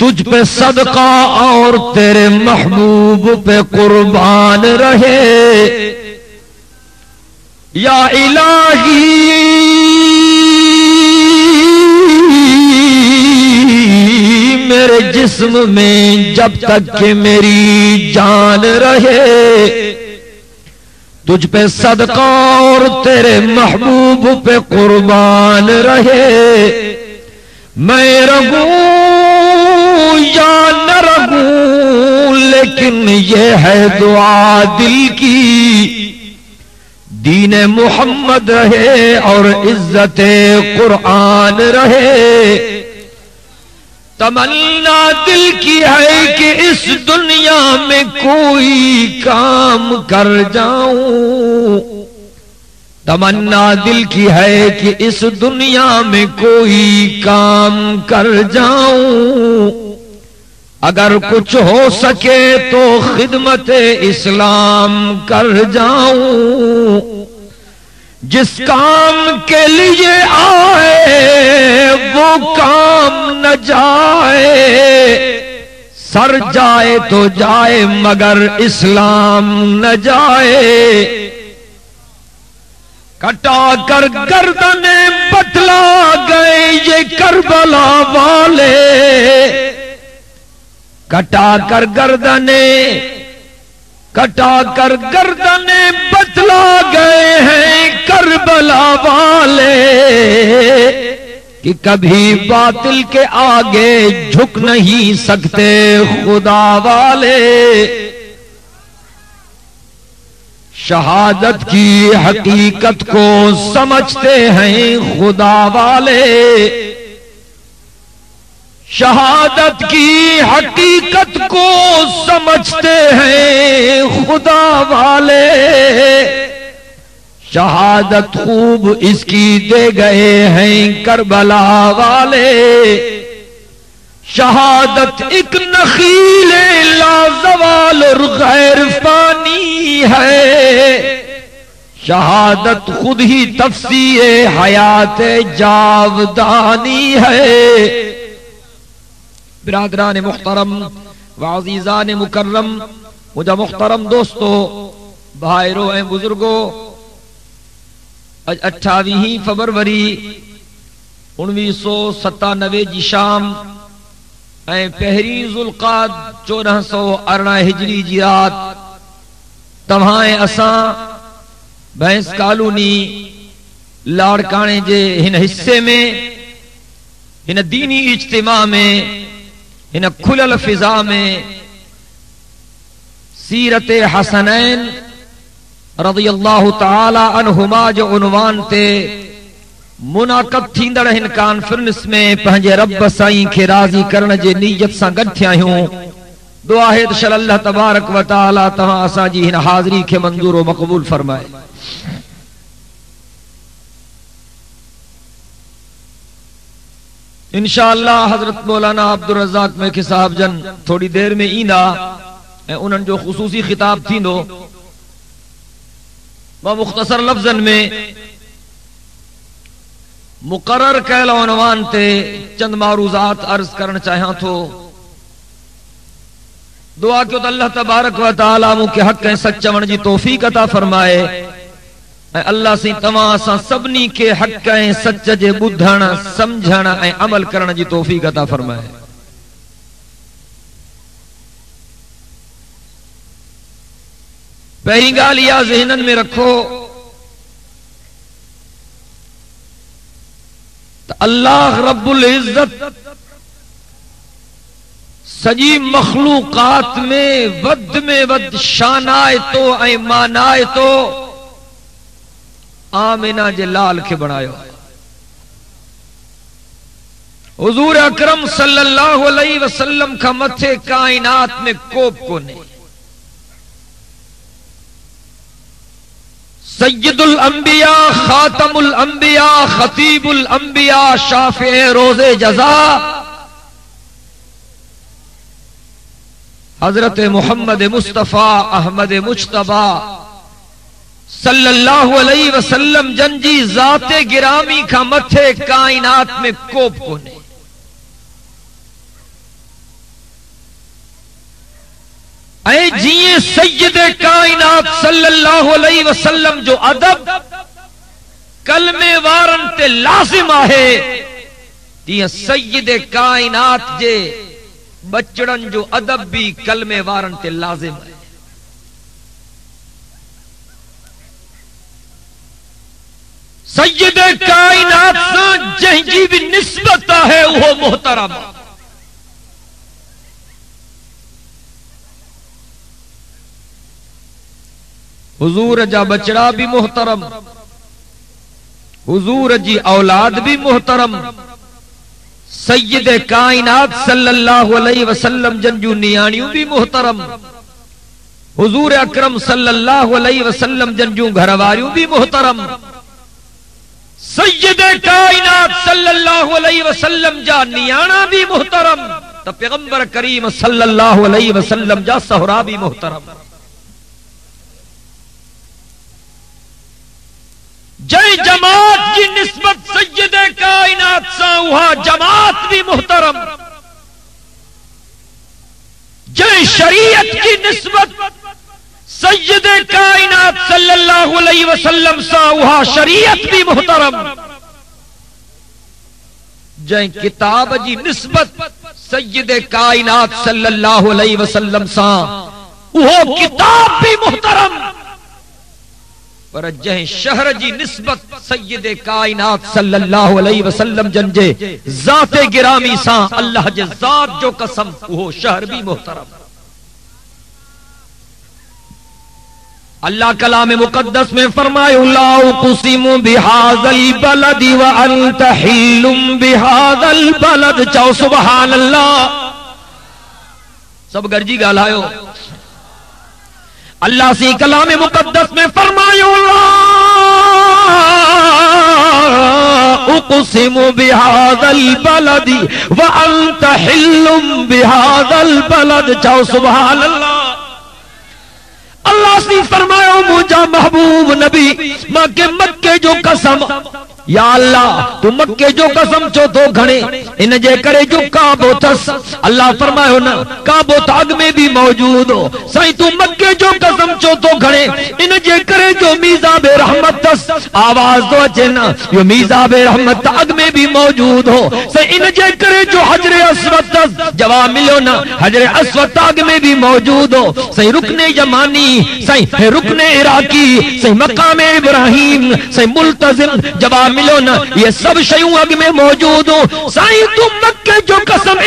تجھ پہ صدقہ اور تیرے محبوب پہ قربان رہے یا الہی میرے جسم میں جب تک کہ میری جان رہے تجھ پہ صدقہ اور تیرے محبوب پہ قربان رہے میں رہوں یا نہ رہوں لیکن یہ ہے دعا دل کی دین محمد رہے اور عزت قرآن رہے تمنا دل کی ہے کہ اس دنیا میں کوئی کام کر جاؤں تمنا دل کی ہے کہ اس دنیا میں کوئی کام کر جاؤں اگر کچھ ہو سکے تو خدمت اسلام کر جاؤں جس کام کے لیے آئے وہ کام نہ جائے سر جائے تو جائے مگر اسلام نہ جائے کٹا کر گردنیں بتلا گئے یہ کربلا والے کٹا کر گردنیں بتلا گئے ہیں کربلا والے کہ کبھی باطل کے آگے جھک نہیں سکتے خدا والے شہادت کی حقیقت کو سمجھتے ہیں خدا والے شہادت کی حقیقت کو سمجھتے ہیں خدا والے شہادت خوب اس کی دے گئے ہیں کربلا والے شہادت ایک نخیل لازوال اور غیر فانی ہے شہادت خود ہی تفسیر حیات جاودانی ہے برادران محترم وعزیزان مکرم مجھے محترم دوستو بھائیرو ہیں بزرگو 28 فروری 1997 جی شام پہری ذوالقعدہ 1418 ہجری جی رات تمہیں اساں بھینس کالونی لاڑکانے جے ہن حصے میں ہن دینی اجتماع میں ہن کھلل فضا میں سیرت حسنین رضی اللہ تعالی عنہما جو عنوان تے منعقد تھیندڑ ہن کانفرنس میں پنجے رب سائیں کے راضی کرن جے نیت سان گڈ تھیا ہوں دعا ہے تو اللہ تبارک و تعالی تہاں اساں جی ہن حاضری کے منظور و مقبول فرمائے انشاءاللہ حضرت مولانا عبدالرزاق میں کے صاحب جن تھوڑی دیر میں ایندا انہن جو خصوصی خطاب تھیندو وہ مختصر لفظن میں مقرر کیل عنوان تے چند معروضات عرض کرنا چاہاں تو دعا کیوں تو اللہ تبارک و تعالی مو کے حق سچ من جی توفیق عطا فرمائے اللہ سی تمام سا سبنی کے حق سچ جے بدھن سمجھن عمل کرن جی توفیق عطا فرمائے پہلی گال یا ذہنن میں رکھو اللہ رب العزت سجی مخلوقات میں ود شان آئے تو ایمان آئے تو آمینہ جے لال کے بنایو حضور اکرم صلی اللہ علیہ وسلم کا متھے کائنات میں کوپ کو نہیں سید الانبیاء خاتم الانبیاء خطیب الانبیاء شافع روز جزا حضرت محمد مصطفیٰ احمد مجتبی صلی اللہ علیہ وسلم جنجی ذات گرامی کا متھے کائنات میں کوپ کو نہیں اے جیے سید کائنات صلی اللہ علیہ وسلم جو ادب کلمے وارن تے لازم آہے تیہ سید کائنات جے بچڑن جو ادب بھی کلمے وارن تے لازم ہے. سید کائنات سے جہیں جی بھی نسبت ہے وہ محترم. حضور جا بچڑا بھی محترم، حضور جی اولاد بھی محترم، سید کائنات صلی اللہ علیہ وسلم جنجو نیانیوں بھی محترم، حضور اکرم صلی اللہ علیہ وسلم جنجو گھرواریوں بھی محترم، سید کائنات صلی اللہ علیہ وسلم جا نیانا بھی محترم، تو پیغمبر کریم صلی اللہ علیہ وسلم جا سہرا بھی محترم. جے جماعت کی نسبت سید کائنات سا وہاں جماعت بھی محترم، جے شریعت کی نسبت سید کائنات صلی اللہ علیہ وسلم سا وہاں شریعت بھی محترم، جے کتاب جی نسبت سید کائنات صلی اللہ علیہ وسلم سا وہ کتاب بھی محترم، پر جہیں شہر جی نسبت سید کائنات صلی اللہ علیہ وسلم جنجے ذات گرامی ساں اللہ جے ذات جو قسم وہ شہر بھی محترم. اللہ کلام مقدس میں فرمائے لا اقسم بہذا البلد وانت حل بہذا البلد. چاو سبحان اللہ. سب گرجی گالایو. اللہ سی کلام مقدس میں فرمایا لا اقسم بہذا البلد وانت حل بہذا البلد. چاو سبحان اللہ. اللہ سی فرمایا مجھا محبوب نبی ماں کے مکے جو قسم یا اللہ تو مکے جو قسم چو تو گھنے ان جے کرے جو کعبو تس. اللہ فرمائے نا کعبو تاگ میں بھی موجود ہو سائیں تو مکے جو قسم چو تو گھنے ان جے کرے جو میزاب رحمت تس. آواز دو اچھنا جو میزاب رحمت تاگ میں بھی موجود ہو سائیں ان جے کرے جو حجر اسود تس. جواب ملو نا حجر اسود تاگ میں بھی موجود ہو سائیں رکن یمانی سائیں رکن عراقی سائیں مقام ابراہیم سائیں ملتزم. جواب ملو نا یہ سب شیوں اگ میں موجود ہوں سائیں تو مکے جو قسم